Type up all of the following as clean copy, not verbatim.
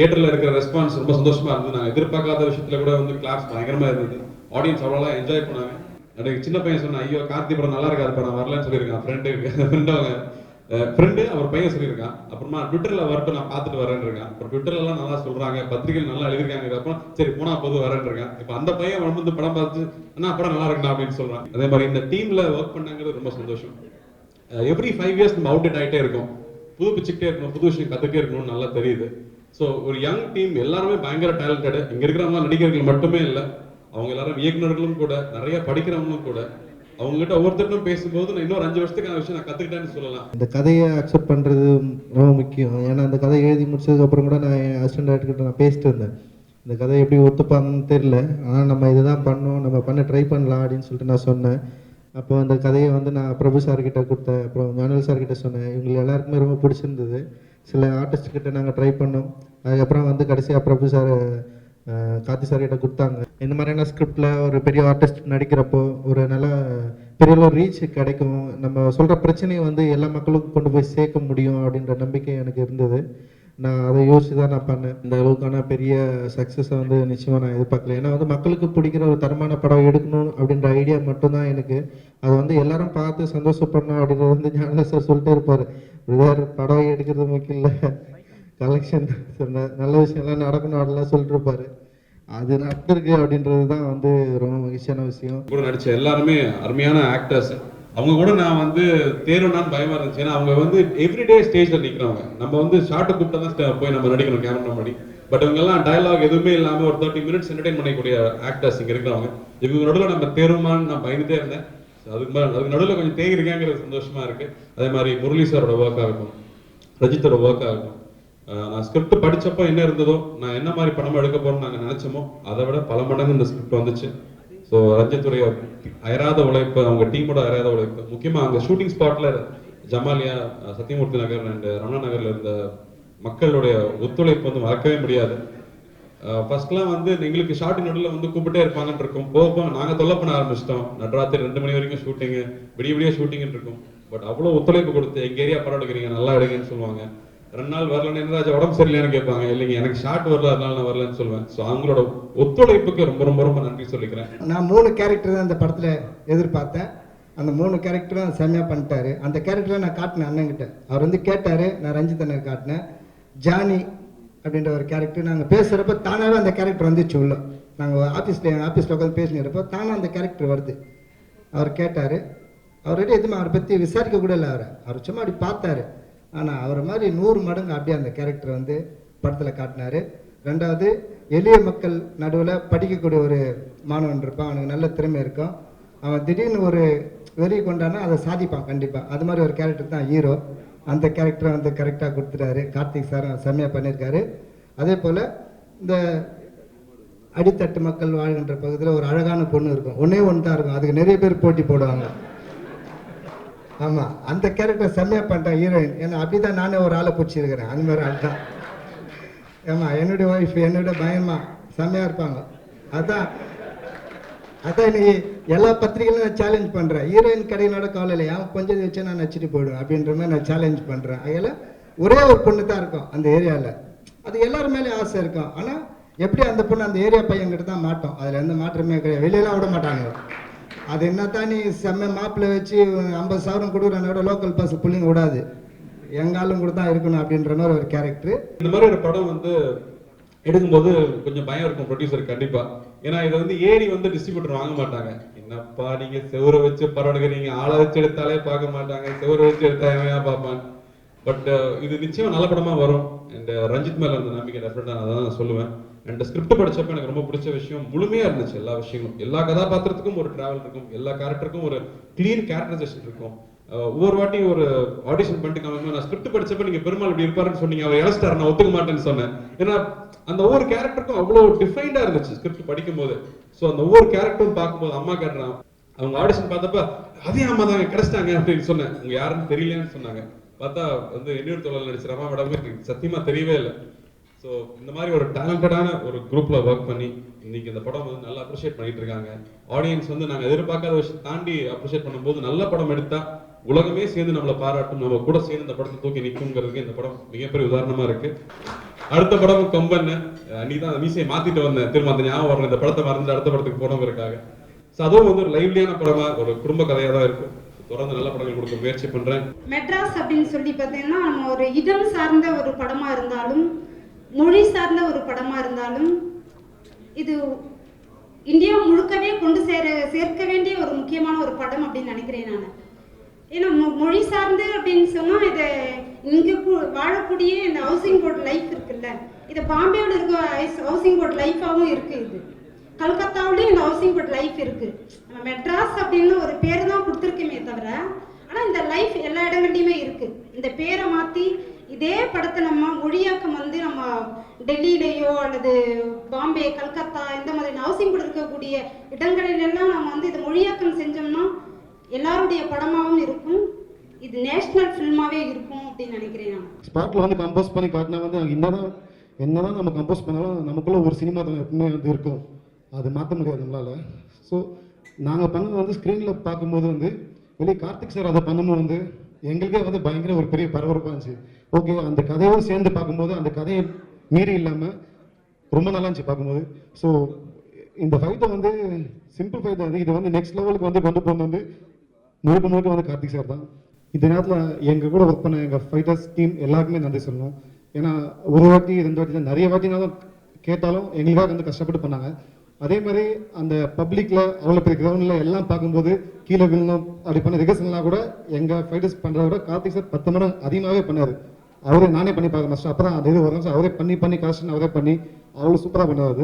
தியேட்டர்ல இருக்கிற ரெஸ்பான்ஸ் ரொம்ப சந்தோஷமா இருந்தது. நான் எதிர்பார்க்காத விஷயத்துல கூட வந்து கிளாஸ் பயங்கரமா இருந்தது. ஆடியன்ஸ் அவ்வளோ என்ஜாய் பண்ணாங்க. எனக்கு சின்ன பையன் சொன்னா, ஐயோ கார்த்தி படம் நல்லா இருக்காது, நான் வரலன்னு சொல்லியிருக்கான். ஃப்ரெண்டு அவர் பையன் சொல்லியிருக்கான். அப்புறமா ட்விட்டர்ல வரட்டும், நான் பார்த்துட்டு வரேன்னு இருக்கான். அப்புறம் ட்விட்டர்ல எல்லாம் நல்லா சொல்றாங்க, பத்திரிகைகள் நல்லா எழுதிருக்காங்க. அப்புறம் சரி போனா போது வரேன்னு இருக்கான். இப்போ அந்த பையன் வந்து படம் பார்த்து அண்ணா படம் நல்லா இருக்கா அப்படின்னு சொல்றான். அதே மாதிரி இந்த டீம்ல ஒர்க் பண்ணாங்கிறது ரொம்ப சந்தோஷம். எவ்ரி 5 இயர்ஸ் நம்ம அவுடேட் ஆகிட்டே இருக்கும், புதுப்பிச்சுக்கிட்டே இருக்கணும், புது விஷயம் கற்றுக்கிட்டே இருக்கணும்னு நல்லா தெரியுது. ஸோ ஒரு யங் டீம் எல்லாருமே பயங்கர டேலண்டடு. இங்கே இருக்கிறவங்க நடிகர்கள் மட்டுமே இல்லை, அவங்க எல்லாரும் இயக்குநர்களும் கூட, நிறைய படிக்கிறவங்களும் கூட. அவங்ககிட்ட ஒவ்வொருத்தரும் பேசும்போது நான் இன்னொரு 5 வருஷத்துக்கான விஷயம் நான் கற்றுக்கிட்டேன்னு சொல்லலாம். இந்த கதையை அக்செப்ட் பண்ணுறது ரொம்ப முக்கியம். ஏன்னா அந்த கதையை எழுதி முடிச்சதுக்கப்புறம் கூட நான் என் அசிஸ்டன்ட் டைரக்டர்கிட்ட நான் பேசிட்டு இருந்தேன். இந்த கதையை எப்படி ஒத்துப்பாங்கன்னு தெரியல, ஆனால் நம்ம இதுதான் பண்ணோம், நம்ம பண்ண ட்ரை பண்ணலாம் அப்படின்னு சொல்லிட்டு நான் சொன்னேன். அப்போ அந்த கதையை வந்து நான் பிரபு சார்கிட்ட கொடுத்தேன், அப்புறம் ஞானல் சார்கிட்ட சொன்னேன். இவங்களுக்கு எல்லாருக்குமே ரொம்ப பிடிச்சிருந்தது. சில ஆர்டிஸ்ட்கிட்ட நாங்கள் ட்ரை பண்ணோம். அதுக்கப்புறம் வந்து கடைசியாக பிரபு சார் கார்த்தி சார்கிட்ட கொடுத்தாங்க. இந்த மாதிரியான ஸ்கிரிப்டில் ஒரு பெரிய ஆர்டிஸ்ட் நடிக்கிறப்போ ஒரு நல்ல பெரிய ஒரு ரீச் கிடைக்கும், நம்ம சொல்கிற பிரச்சனையை வந்து எல்லா மக்களுக்கும் கொண்டு போய் சேர்க்க முடியும் அப்படின்ற நம்பிக்கை எனக்கு இருந்தது. நான் அதை யோசிச்சு தான் நான் பண்ணேன். இந்த அளவுக்கான பெரிய சக்ஸஸை வந்து நிச்சயமாக நான் எதிர்பார்க்கல. ஏன்னா வந்து மக்களுக்கு பிடிக்கிற ஒரு தரமான படம் எடுக்கணும் அப்படின்ற ஐடியா மட்டும்தான் எனக்கு. அதை வந்து எல்லாரும் பார்த்து சந்தோஷப்படணும் அப்படின்றது வந்து ஞான சார் சொல்லிட்டே இருப்பார். வேறு படம் எடுக்கிறது முக்கியம் இல்லை, கலெக்ஷன் நல்ல விஷயம்லாம் நடக்கணும் அப்படிலாம் சொல்லிட்டு இருப்பாரு. அது நடந்திருக்கு அப்படின்றது தான் வந்து ரொம்ப மகிழ்ச்சியான விஷயம். கூட நடிச்ச எல்லாருமே அருமையான ஆக்டர்ஸ். அவங்க கூட நான் வந்து தேர்வுனான்னு பயமா இருந்துச்சு. ஏன்னா அவங்க வந்து எவ்ரிடே ஸ்டேஜ்ல நிற்கிறவங்க. நம்ம வந்து ஷார்ட்டை கூப்பிட்டா தான் போய் நம்ம நடிக்கணும் கேமரா முன்னாடி. பட் இவங்க எல்லாம் டயலாக் எதுவுமே இல்லாமல் ஒரு 30 மினிட்ஸ் என்டர்டைன் பண்ணக்கூடிய ஆக்டர்ஸ் இங்கே இருக்கிறவங்க. இவங்க நடுவில் நம்ம தேர்வுமான்னு நான் பயந்துட்டே இருந்தேன். அதுக்கு நடுவில் கொஞ்சம் தேங்கிருக்காங்கிறது சந்தோஷமா இருக்கு. அதே மாதிரி முரளி சாரோட ஒர்க் ஆகட்டும், ரஜித்தோட ஒர்க் ஆகட்டும், நான் ஸ்கிரிப்ட் படிச்சப்போ என்ன இருந்ததோ, நான் என்ன மாதிரி படம் எடுக்க போறோம்னு நாங்கள் நினைச்சோமோ அதை விட பல மடங்கு இந்த ஸ்கிரிப்ட் வந்துச்சு. ஸோ ரஞ்சித்துடைய அயராத உழைப்பு, அவங்க டீமோட அயராத உழைப்பு, முக்கியமாக அங்கே ஷூட்டிங் ஸ்பாட்ல ஜமாலியா, சத்தியமூர்த்தி நகர் அண்ட் ரமணா நகர்ல இருந்த மக்களுடைய ஒத்துழைப்பு வந்து மறக்கவே முடியாது. ஃபர்ஸ்ட்லாம் வந்து எங்களுக்கு ஷார்ட் நடுவில் வந்து கூப்பிட்டே இருப்பாங்கன்னு இருக்கும். போக நாங்கள் தொல்லை பண்ண ஆரம்பிச்சிட்டோம். நடுராத்திரி 2 மணி வரைக்கும் ஷூட்டிங்கு, விடிய ஷூட்டிங்னு இருக்கும். பட் அவ்வளோ ஒத்துழைப்பு கொடுத்து எங்கள் ஏரியா படம் எடுக்கிறீங்க, நல்லா எடுங்கன்னு சொல்லுவாங்க. 2 நாள் வரலன்னு என்ன உடம்பு சரியில்லைன்னு கேட்பாங்க. இல்லைங்க எனக்கு ஷார்ட் வரல, அதனால நான் வரலன்னு சொல்லுவேன். ஸோ அவங்களோட ஒத்துழைப்புக்கு ரொம்ப ரொம்ப ரொம்ப நன்றி சொல்லிக்கிறேன். நான் 3 கேரக்டர் தான் இந்த படத்தில் எதிர்பார்த்தேன். அந்த 3 கேரக்டரும் செம்மையாக பண்ணிட்டாரு. அந்த கேரக்டரை நான் காட்டினேன் அண்ணன்கிட்ட. அவர் வந்து கேட்டார், நான் ரஞ்சித் அண்ணன் காட்டினேன். ஜானி அப்படின்ற ஒரு கேரக்டர் நாங்கள் பேசுகிறப்ப தானாகவே அந்த கேரக்டர் வந்துச்சு உள்ள. நாங்கள் ஆஃபீஸில் உட்காந்து பேசினப்போ தானே அந்த கேரக்டர் வருது. அவர் கேட்டார். அவர்கிட்ட எதுவுமே அவரை பற்றி விசாரிக்க கூட இல்லை. அவர் சும்மா அப்படி பார்த்தாரு. ஆனால் அவர் மாதிரி 100 மடங்கு அப்படியே அந்த கேரக்டர் வந்து படத்தில் காட்டினார். 2வது, எளிய மக்கள் நடுவில் படிக்கக்கூடிய ஒரு மாணவன் இருப்பான், அவனுக்கு நல்ல திறமை இருக்கும். அவன் திடீர்னு ஒரு வெறி கொண்டானா அதை சாதிப்பான் கண்டிப்பாக. அது மாதிரி ஒரு கேரக்டர் தான் ஹீரோ. அந்த கேரக்டரை வந்து கரெக்டாக கொடுத்துட்டாரு. கார்த்திக் சார் செம்மையாக பண்ணியிருக்காரு. அதே போல் இந்த அடித்தட்டு மக்கள் வாழ்கின்ற பகுதியில் ஒரு அழகான பொண்ணு இருக்கும், ஒன்றே ஒன்று தான் இருக்கும், அதுக்கு நிறைய பேர் போட்டி போடுவாங்க. ஆமாம், அந்த கேரக்டர் செம்மையாக பண்ணிட்டேன் ஹீரோயின். ஏன்னா அப்படி தான் நானே ஒரு ஆளை பிடிச்சிருக்கிறேன், அந்த மாதிரி ஆள் தான். ஆமாம், என்னுடைய ஒய்ஃப் என்னோட பயமா செம்மையாக இருப்பாங்க. அதான் இன்னைக்கு எல்லா பத்திரிகையிலும் நான் சேலஞ்ச் பண்ணுறேன். ஹீரோயின் கடையினோட கவலை இல்லை, அவன் கொஞ்சம் வச்சு நான் நச்சுட்டு போயிடுவேன் அப்படின்ற மாதிரி நான் சேலஞ்ச் பண்ணுறேன். அதில் ஒரே ஒரு பொண்ணு தான் இருக்கும் அந்த ஏரியாவில். அது எல்லாரும் மேலே ஆசை இருக்கும். ஆனால் எப்படி அந்த பொண்ணு அந்த ஏரியா பையன்கிட்ட தான் மாட்டோம். அதில் எந்த மாற்றமே கிடையாது, வெளியெல்லாம் விட மாட்டாங்க. அது என்ன தான் நீ செம்ம மாப்பிள்ளை வச்சு 50,000 கொடுக்குறனோட லோக்கல் பஸ் பிள்ளைங்க விடாது, எங்காலும் கூட தான் இருக்கணும் அப்படின்ற மாதிரி ஒரு கேரக்டர். இந்த மாதிரி ஒரு படம் வந்து எடுக்கும்போது கொஞ்சம் பயம் இருக்கும் ப்ரொடியூசர் கண்டிப்பா. ஏன்னா இதை வந்து ஏறி வந்து டிஸ்ட்ரிபியூட்டர் வாங்க மாட்டாங்க. என்னப்பா நீங்க செவரை வச்சு படம் எடுக்கிறீங்க, ஆளை வச்சு எடுத்தாலே பார்க்க மாட்டாங்க, செவரை வச்சு எடுத்தா எவையா பார்ப்பாங்க. பட் இது நிச்சயம் நல்ல படமா வரும். அண்ட் ரஞ்சித் மேல இருந்த நம்பிக்கை டெஃபினட்டா நான் அதான் சொல்லுவேன். அண்ட் ஸ்கிரிப்ட் படிச்சப்ப எனக்கு ரொம்ப பிடிச்ச விஷயம் முழுமையா இருந்துச்சு. எல்லா விஷயங்களும், எல்லா கதாபாத்திரத்துக்கும் ஒரு டிராவல் இருக்கும், எல்லா கேரக்டருக்கும் ஒரு கிளீன் கேரக்டரைசேஷன் இருக்கும். ஒவ்வொரு வாட்டி ஒரு ஆடிஷன் பண்ணிட்டு காமிக்கும், நான் ஸ்கிரிப்ட் படிச்சப்ப நீங்க பெருமாள் இப்படி இருப்பாருன்னு சொன்னீங்க, அவர் இழச்சிட்டாரு, நான் ஒத்துக்க மாட்டேன்னு சொன்னேன். ஏன்னா அந்த ஒவ்வொரு கேரக்டருக்கும் அவ்வளோ டிஃபைன்டா இருந்துச்சு ஸ்கிரிப்ட் படிக்கும் போது. ஸோ அந்த ஒவ்வொரு கேரக்டரும் பார்க்கும்போது அம்மா கேட்டுறான், அவங்க ஆடிஷன் பார்த்தப்ப அதே அம்மா தாங்க கிடைச்சிட்டாங்க அப்படின்னு சொன்னேன். உங்க யாருன்னு தெரியலன்னு சொன்னாங்க. பார்த்தா வந்து எண்ணூர் தொழில் நடிச்சிட அம்மா மேடம் சத்தியமா தெரியவே இல்லை. ஸோ இந்த மாதிரி ஒரு டேலண்டடான ஒரு குரூப்ல ஒர்க் பண்ணி இன்னைக்கு இந்த படம் வந்து நல்லா அப்ரிஷியேட் பண்ணிட்டு இருக்காங்க. ஆடியன்ஸ் வந்து நாங்கள் எதிர்பார்க்காத விஷயம் தாண்டி அப்ரிஷியேட் பண்ணும்போது நல்ல படம் எடுத்தா உலகமே சேர்ந்து நம்மளை பாராட்டும், நம்ம கூட சேர்ந்து இந்த படத்தை தூக்கி நிற்குங்கிறதுக்கு இந்த படம் மிகப்பெரிய உதாரணமா இருக்கு. அடுத்த படம் கொம்பன், அன்னைக்கு தான் மீசையை மாத்திட்டு வந்தேன், திரும்ப அந்த ஞாபகம் வரல, இந்த படத்தை மறந்து அடுத்த படத்துக்கு போனவங்களுக்காக. ஸோ அதுவும் வந்து ஒரு லைவ்லியான படமா, ஒரு குடும்ப கதையாக தான் இருக்கும். தொடர்ந்து நல்ல படங்கள் கொடுக்க முயற்சி பண்றேன். மெட்ராஸ் அப்படின்னு சொல்லி பார்த்தீங்கன்னா நம்ம ஒரு இடம் சார்ந்த ஒரு படமா இருந்தாலும், மொழி சார்ந்த ஒரு படமா இருந்தாலும், இது இந்தியா முழுக்கவே கொண்டு சேர்க்க வேண்டிய ஒரு முக்கியமான ஒரு படம் அப்படின்னு நினைக்கிறேன் நான். ஏன்னா மொழி சார்ந்து அப்படின்னு சொன்னா இதை இங்கே வாழக்கூடிய இந்த ஹவுசிங் போர்ட் லைஃப் இருக்குல்ல, இது பாம்பேவில் இருக்க ஹவுசிங் போர்ட் லைஃபாகவும் இருக்கு, இது கல்கத்தாவிலையும் இந்த ஹவுசிங் போர்ட் லைஃப் இருக்கு. நம்ம மெட்ராஸ் அப்படின்னு ஒரு பேர் தான் கொடுத்துருக்கோமே தவிர, ஆனால் இந்த லைஃப் எல்லா இடங்கள்லையுமே இருக்கு. இந்த பேரை மாற்றி இதே படத்தை நம்ம மொழியாக்கம் வந்து நம்ம டெல்லியிலேயோ அல்லது பாம்பே, கல்கத்தா இந்த மாதிரி ஹவுசிங் போர்ட் இருக்கக்கூடிய இடங்களிலெல்லாம் நம்ம வந்து இதை மொழியாக்கம் செஞ்சோம்னா எல்லாருடைய படமாகவும் இருக்கும், இது நேஷனல் ஃபில்மாவே இருக்கும் அப்படின்னு நினைக்கிறேன் நான். ஸ்பாட்டில் வந்து கம்போஸ் பண்ணி காட்டினா வந்து என்னதான் நம்ம கம்போஸ் பண்ணாலும் நமக்குள்ள ஒரு சினிமா தான் எப்பவுமே வந்து இருக்கும், அது மாற்ற முடியாது நம்மளால். ஸோ நாங்கள் பண்ணது வந்து ஸ்க்ரீனில் பார்க்கும்போது வந்து வெளியே கார்த்திக் சார் அதை பண்ணும்போது வந்து எங்களுக்கே வந்து பயங்கர ஒரு பெரிய பரபரப்பாக இருந்துச்சு. ஓகே, அந்த கதையோடு சேர்ந்து பார்க்கும்போது அந்த கதையை மீறி இல்லாமல் ரொம்ப நல்லா இருந்துச்சு பார்க்கும்போது. ஸோ இந்த ஃபைட்டை வந்து சிம்பிள் ஃபைட் வந்து இதை வந்து நெக்ஸ்ட் லெவலுக்கு வந்து கொண்டு போகிறது வந்து முழுக்க வந்து கார்த்திக் சார் தான். இந்த நேரத்தில் எங்கள் கூட ஒர்க் பண்ண எங்கள் ஃபைட்டர்ஸ் டீம் எல்லாருக்குமே நன்றி சொல்லணும். ஏன்னா ஒரு வாட்டி 2 வாட்டி தான், நிறைய வாட்டினாலும் கேட்டாலும் எங்களுக்காக வந்து கஷ்டப்பட்டு பண்ணாங்க. அதே மாதிரி அந்த பப்ளிக்கில் அவ்வளோ பெரிய கிரவுண்டில் எல்லாம் பார்க்கும்போது கீழே விழணும் அப்படி பண்ண ரிகர்சல்லாம் கூட எங்கள் ஃபைட்டர்ஸ் பண்ணுறத விட கார்த்திக் சார் 10 மடங்கு அதிகமாகவே பண்ணார். அவரே நானே பண்ணி பார்க்க மாஸ்டர், அப்போ தான் அந்த இது வரும், அவரே பண்ணி காஸ்டன் அவரே பண்ணி அவ்வளோ சூப்பராக பண்ணுவார்.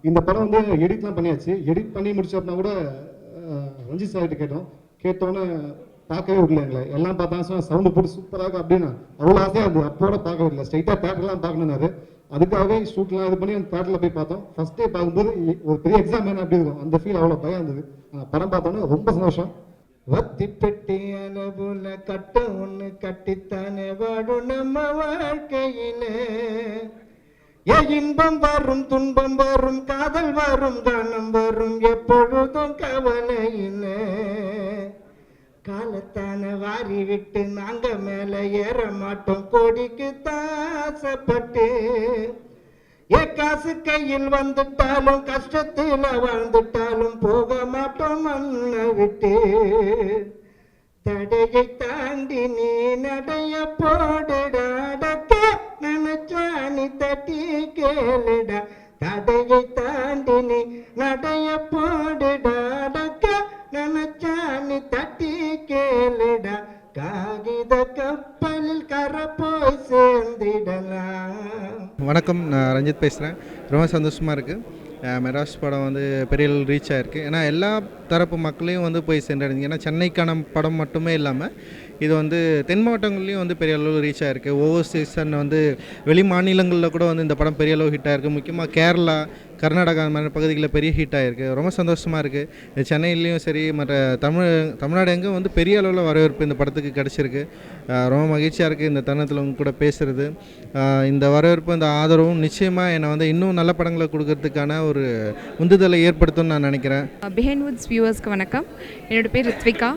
இந்த படம் வந்து எடிட்லாம் பண்ணியாச்சு. எடிட் பண்ணி முடிச்சப்பனா கூட ரஞ்சித் சார்கிட்ட கேட்டோன்னே பார்க்கவே விடல எங்களை. எல்லாம் பார்த்தா சவுண்டு போட்டு சூப்பராக அப்படின்னு அவ்வளோ ஆசையாக இருந்தது. அப்போட பார்க்க விடல, ஸ்ட்ரைட்டாக தேட்டர்லாம் பார்க்கணுன்னாரு. அதுக்காகவே ஷூட்லாம் இது பண்ணி அந்த தேட்டரில் போய் பார்த்தோம். ஃபர்ஸ்ட் டே பார்க்கும்போது ஒரு பெரிய எக்ஸாம் என்ன அப்படி இருக்கும், அந்த ஃபீல் அவ்வளோ பயம் இருந்தது. படம் பார்த்தோன்னே ரொம்ப சந்தோஷம். வத்தி பெட்டி அளவுல கட்ட ஒண்ணு கட்டித்தானே வாடும் நம்ம வாழ்க்கையிலே. இன்பம் வரும் துன்பம் வரும் காதல் வரும் தானம் வரும் எப்பொழுதும் கவலையிலே. காலத்தான வாரி விட்டு நாங்க மேல ஏற மாட்டோம் கோடிக்கு தாசப்பட்டு. காசு கையில் வந்துட்டாலும் கஷ்டத்துல வாழ்ந்துட்டாலும் போக மாட்டோம் மண்ணை விட்டு. தடையை தாண்டி நீ நடைய போடுடாடக்க நினைச்சா நீ தட்டி கேளுடா. தடையை தாண்டி நீ நடைய போடுடாடக்க நினைச்சா நீ தட்டி கேளுடா. காகித கப்பலில் கரை போய் சேர்ந்திடலாம். வணக்கம், நான் ரஞ்சித் பேசுகிறேன். ரொம்ப சந்தோஷமாக இருக்குது. மெட்ராஸ் படம் வந்து பெரிய அளவில் ரீச் ஆகிருக்கு. ஏன்னா எல்லா தரப்பு மக்களையும் வந்து போய் சென்றடைஞ்சிங்க. ஏன்னா சென்னைக்கான படம் மட்டுமே இல்லாமல் இது வந்து தென் மாவட்டங்கள்லேயும் வந்து பெரிய அளவில் ரீச் ஆகிருக்கு. ஓவர்சீஸ் அண்ட் வந்து வெளி மாநிலங்களில் கூட வந்து இந்த படம் பெரிய அளவு ஹிட் ஆகிருக்கு. முக்கியமாக கேரளா, கர்நாடகா அந்த மாதிரி பகுதிகளில் பெரிய ஹிட் ஆகிருக்கு. ரொம்ப சந்தோஷமாக இருக்குது. சென்னையிலையும் சரி மற்ற தமிழ்நாடு எங்கே வந்து பெரிய அளவில் வரவேற்பு இந்த படத்துக்கு கிடச்சிருக்கு. ரொம்ப மகிழ்ச்சியாக இருக்குது இந்த தருணத்தில் உங்க கூட பேசுகிறது. இந்த வரவேற்பு, இந்த ஆதரவும் நிச்சயமாக என்னை வந்து இன்னும் நல்ல படங்களை கொடுக்கறதுக்கான ஒரு உந்துதலை ஏற்படுத்தும்னு நான் நினைக்கிறேன். பிஹைண்ட் வுட்ஸ் வியூவர்ஸ்க்கு வணக்கம். என்னோடய பேர் ரித்விகா.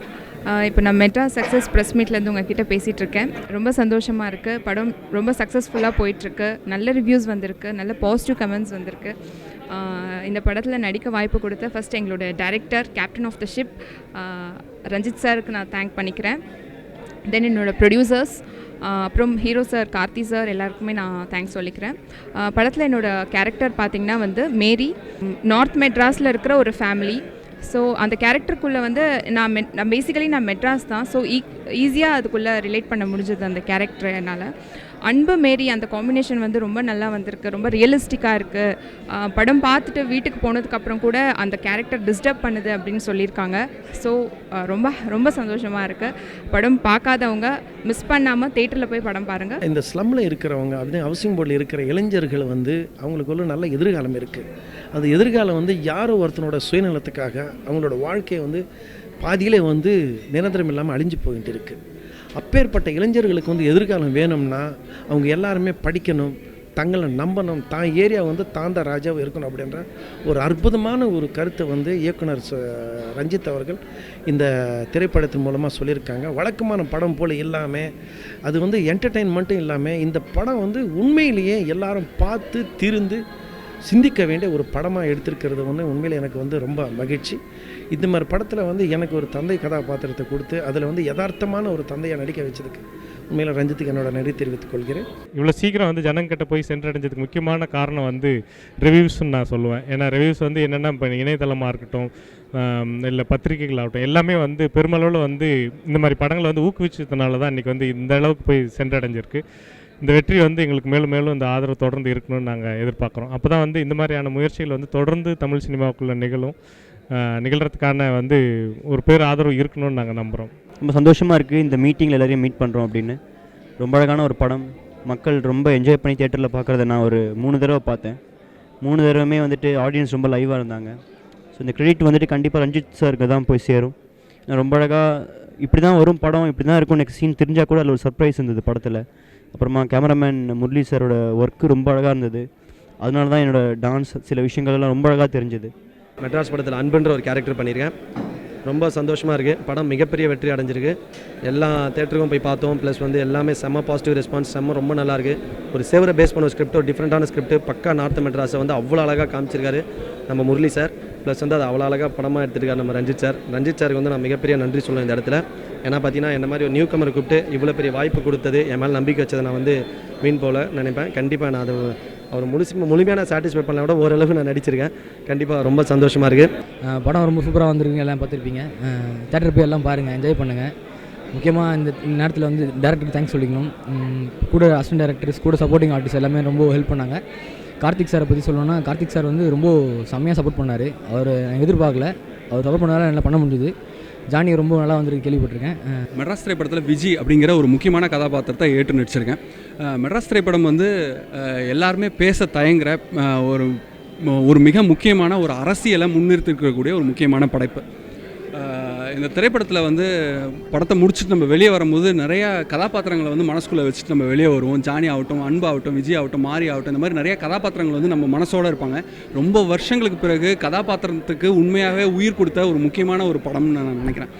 இப்போ நான் மெட்ரா சக்ஸஸ் ப்ரெஸ் மீட்லேருந்து உங்ககிட்ட பேசிகிட்ருக்கேன். ரொம்ப சந்தோஷமாக இருக்குது. படம் ரொம்ப சக்ஸஸ்ஃபுல்லாக போயிட்டுருக்கு. நல்ல ரிவ்யூஸ் வந்திருக்கு, நல்ல பாசிட்டிவ் கமெண்ட்ஸ் வந்திருக்கு. இந்த படத்தில் நடிக்க வாய்ப்பு கொடுத்த ஃபஸ்ட் எங்களோட director, captain of the ship Ranjith சாருக்கு நான் தேங்க் பண்ணிக்கிறேன். தென் என்னோடய ப்ரொடியூசர்ஸ், அப்புறம் ஹீரோ சார், கார்த்தி சார் எல்லாருக்குமே நான் தேங்க்ஸ் சொல்லிக்கிறேன். படத்தில் என்னோடய கேரக்டர் பார்த்திங்கன்னா வந்து மேரி, நார்த் மெட்ராஸில் இருக்கிற ஒரு ஃபேமிலி. ஸோ அந்த கேரக்டருக்குள்ளே வந்து நான் பேசிக்கலி நான் மெட்ராஸ் தான். ஸோ ஈஸியாக அதுக்குள்ளே ரிலேட் பண்ண முடிஞ்சது அந்த கேரக்டர் என்னால். அன்பு மேரி அந்த காம்பினேஷன் வந்து ரொம்ப நல்லா வந்திருக்கு, ரொம்ப ரியலிஸ்டிக்காக இருக்குது. படம் பார்த்துட்டு வீட்டுக்கு போனதுக்கப்புறம் கூட அந்த கேரக்டர் டிஸ்டர்ப் பண்ணுது அப்படின்னு சொல்லியிருக்காங்க. ஸோ ரொம்ப ரொம்ப சந்தோஷமாக இருக்குது. படம் பார்க்காதவங்க மிஸ் பண்ணாமல் தேட்டரில் போய் படம் பாருங்கள். இந்த ஸ்லம்மில் இருக்கிறவங்க, அப்படியே ஹவுசிங் போர்டில் இருக்கிற இளைஞர்கள் வந்து அவங்களுக்குள்ள நல்ல எதிர்காலம் இருக்குது. அந்த எதிர்காலம் வந்து யாரோ ஒருத்தனோட சுயநலத்துக்காக அவங்களோட வாழ்க்கையை வந்து பாதியிலே வந்து நிரந்தரம் இல்லாமல் அழிஞ்சு போயிட்டு இருக்குது. அப்பேற்பட்ட இளைஞர்களுக்கு வந்து எதிர்காலம் வேணும்னா அவங்க எல்லாருமே படிக்கணும், தங்களை நம்பணும், தான் ஏரியா வந்து தான் தான் ராஜாவும் இருக்கணும் அப்படின்ற ஒரு அற்புதமான ஒரு கருத்தை வந்து இயக்குனர் ரஞ்சித் அவர்கள் இந்த திரைப்படத்தின் மூலமாக சொல்லியிருக்காங்க. வழக்கமான படம் போல் இல்லாமல், அது வந்து என்டர்டெயின்மெண்ட்டும் இல்லாமல், இந்த படம் வந்து உண்மையிலேயே எல்லாரும் பார்த்து திருந்து சிந்திக்க வேண்டிய ஒரு படமாக எடுத்திருக்கிறது வந்து உண்மையில் எனக்கு வந்து ரொம்ப மகிழ்ச்சி. இந்த மாதிரி படத்தில் வந்து எனக்கு ஒரு தந்தை கதாபாத்திரத்தை கொடுத்து அதில் வந்து யதார்த்தமான ஒரு தந்தையை நடிக்க வச்சதுக்கு உண்மையில் ரஞ்சித்துக்கு என்னோட நன்றி தெரிவித்துக் கொள்கிறேன். இவ்வளோ சீக்கிரம் வந்து ஜனங்கிட்ட போய் சென்றடைஞ்சதுக்கு முக்கியமான காரணம் வந்து ரிவ்யூஸ்ன்னு நான் சொல்லுவேன். ஏன்னா ரிவ்யூஸ் வந்து என்னென்னா இப்போ இணையதளமாக இருக்கட்டும், இல்லை பத்திரிகைகளாகட்டும், எல்லாமே வந்து பெருமளவில் வந்து இந்த மாதிரி படங்களை வந்து ஊக்குவிச்சதுனால தான் இன்றைக்கி வந்து இந்த அளவுக்கு போய் சென்றடைஞ்சிருக்கு. இந்த வெற்றி வந்து எங்களுக்கு மேலும் மேலும் இந்த ஆதரவு தொடர்ந்து இருக்கணும்னு நாங்கள் எதிர்பார்க்குறோம். அப்போ தான் வந்து இந்த மாதிரியான முயற்சிகள் வந்து தொடர்ந்து தமிழ் சினிமாவுக்குள்ளே நிகழ்கிறதுக்கான வந்து ஒரு பேர் ஆதரவு இருக்கணும்னு நாங்கள் நம்புகிறோம். ரொம்ப சந்தோஷமாக இருக்குது இந்த மீட்டிங்கில் எல்லோரையும் மீட் பண்ணுறோம் அப்படின்னு. ரொம்ப அழகான ஒரு படம், மக்கள் ரொம்ப என்ஜாய் பண்ணி தியேட்டரில் பார்க்குறத நான் ஒரு 3 தடவை பார்த்தேன். 3 தடவையுமே வந்துட்டு ஆடியன்ஸ் ரொம்ப லைவாக இருந்தாங்க. ஸோ இந்த கிரெடிட் வந்துட்டு கண்டிப்பாக ரஞ்சித் சாருக்கு தான் போய் சேரும். ரொம்ப அழகாக இப்படி தான் வரும் படம், இப்படி தான் இருக்கும் நெக்ஸ்ட் சீன் தெரிஞ்சால் கூட அதில் ஒரு சர்ப்ரைஸ் இருந்தது படத்தில். அப்புறமா கேமராமேன் முரளி சாரோட ஒர்க்கு ரொம்ப அழகாக இருந்தது. அதனால தான் என்னோடய டான்ஸ் சில விஷயங்கள்லாம் ரொம்ப அழகாக தெரிஞ்சுது. மெட்ராஸ் படத்தில் அன்புன்ற ஒரு கேரக்டர் பண்ணியிருக்கேன். ரொம்ப சந்தோஷமாக இருக்குது. படம் மிகப்பெரிய வெற்றி அடைஞ்சிருக்கு. எல்லா தேட்டருக்கும் போய் பார்த்தோம். ப்ளஸ் வந்து எல்லாமே செம்ம பாசிட்டிவ் ரெஸ்பான்ஸ், ரொம்ப நல்லாயிருக்கு. ஒரு சேவரை பேஸ் பண்ண ஒரு ஸ்கிரிப்ட், ஒரு டிஃப்ரெண்ட்டான ஸ்கிரிப்ட், பக்கா நார்த் மெட்ராஸை வந்து அவ்வளோ அழகாக காமிச்சிருக்காரு நம்ம முரளி சார். ப்ளஸ் வந்து அது அவ்வளோ அழகாக படமாக எடுத்துருக்காரு நம்ம ரஞ்சித் சார். ரஞ்சித் சாருக்கு வந்து நான் மிகப்பெரிய நன்றி சொல்லுவேன் இந்த இடத்துல. ஏன்னா பார்த்தீங்கன்னா என்ன மாதிரி ஒரு நியூ கமரை கூப்பிட்டு இவ்வளோ பெரிய வாய்ப்பு கொடுத்தது, என் மேலே நம்பிக்கை வச்சதை நான் வந்து வீண் போல நினைப்பேன். கண்டிப்பாக நான் அது அவர் முழுமையான சாட்டிஸ்ஃபை பண்ணல விட ஓரளவு நான் நடிச்சிருக்கேன். கண்டிப்பாக ரொம்ப சந்தோஷமாக இருக்குது. படம் ரொம்ப சூப்பராக வந்திருக்குங்க. எல்லாம் பார்த்துருப்பீங்க. தேட்டர் போய் எல்லாம் பாருங்கள், என்ஜாய் பண்ணுங்கள். முக்கியமாக இந்த நேரத்தில் வந்து டேரக்டருக்கு தேங்க்ஸ் சொல்லிக்கணும். கூட அசிஸ்டன்ட் டேரக்டர்ஸ், கூட சப்போர்ட்டிங் ஆர்டிஸ்ட் எல்லாமே ரொம்ப ஹெல்ப் பண்ணாங்க. கார்த்திக் சாரை பற்றி சொல்லணும்னா, கார்த்திக் சார் வந்து ரொம்ப செம்மையாக சப்போர்ட் பண்ணார். அவர் எதிர்பார்க்கல, அவர் சப்போர்ட் பண்ணாலும் நல்லா பண்ண முடிஞ்சுது. ஜானி ரொம்ப நல்லா வந்துருக்கு, கேள்விப்பட்டிருக்கேன். மெட்ராஸ் திரைப்படத்தில் விஜி அப்படிங்கிற ஒரு முக்கியமான கதாபாத்திரத்தை ஏற்று நடிச்சிருக்கேன். மெட்ராஸ் திரைப்படம் வந்து எல்லாருமே பேச தயங்குற ஒரு மிக முக்கியமான ஒரு அரசியலை முன்னிறுத்திருக்கக்கூடிய ஒரு முக்கியமான படைப்பு. இந்த திரைப்படத்தில் வந்து படத்தை முடிச்சுட்டு நம்ம வெளியே வரும்போது நிறைய கதாபாத்திரங்களை வந்து மனசுக்குள்ளே வச்சுட்டு நம்ம வெளியே வருவோம். ஜானி ஆகட்டும், அன்பு ஆகட்டும், விஜய் ஆகட்டும், மாரி ஆகட்டும், இந்த மாதிரி நிறைய கதாபாத்திரங்கள் வந்து நம்ம மனசோடு இருப்பாங்க. ரொம்ப வருஷங்களுக்கு பிறகு கதாபாத்திரத்துக்கு உண்மையாகவே உயிர் கொடுத்த ஒரு முக்கியமான ஒரு படம்னு நான் நினைக்கிறேன்.